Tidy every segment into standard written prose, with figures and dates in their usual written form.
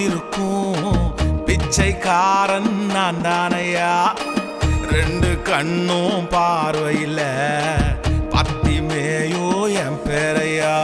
காத்திருக்கும் பிச்சைக்காரன் நான் தானையா. ரெண்டு கண்ணும் பார்வையில் பத்தி மேயோ என் பேரையா.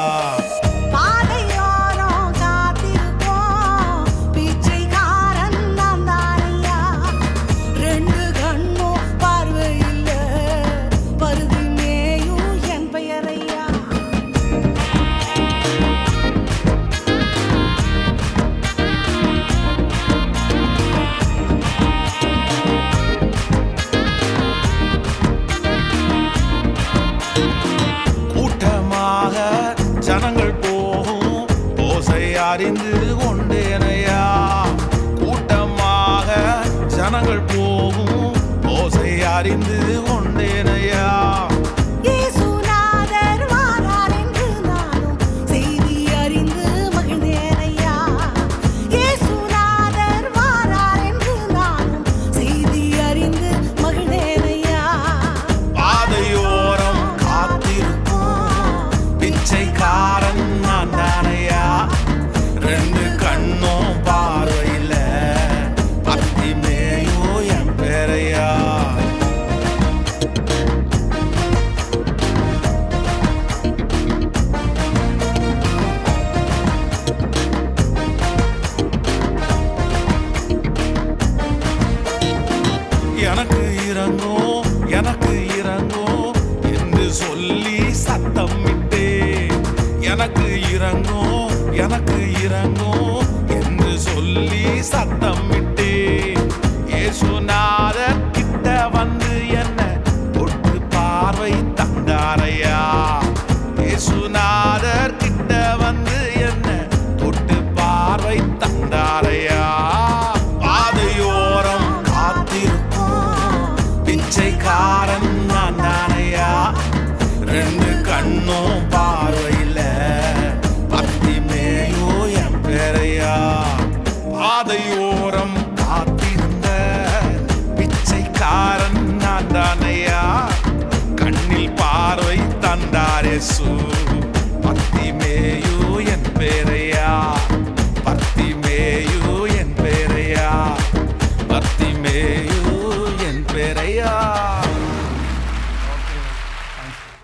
ஜனங்கள் போகும் ஓசை அறிந்து கொண்டேனையா. கூட்டமாக ஜனங்கள் போகும் ஓசை அறிந்து கொண்டேனையா. எனக்கு இறங்கும் எனக்கு இறங்கும் என்று சொல்லி சத்தம் விட்டே. எனக்கு இறங்கும் எனக்கு இறங்கும் என்று சொல்லி சத்தம் விட்டே. இயேசுநாதர் கிட்ட வந்து என்ன தொட்டு பார்வை தந்தாரையா. இயேசுநாதர் கிட்ட வந்து என்ன தொட்டு பார்வை தந்தாரையா. பிச்சைக்காரன் நான் தானையா. ரெண்டு கண்ணும் பார்வையில் பத்தி மேயோ என் பேரையா. பாதையோரம் காத்திருந்த பிச்சைக்காரன் நான் தானையா. கண்ணில் பார்வை தந்தார் இயேசு. பத்தி மேயோ என் பேரையா. பத்தி மேயோ என் பேரையா. பத்தி மேயோ என் பேரையா.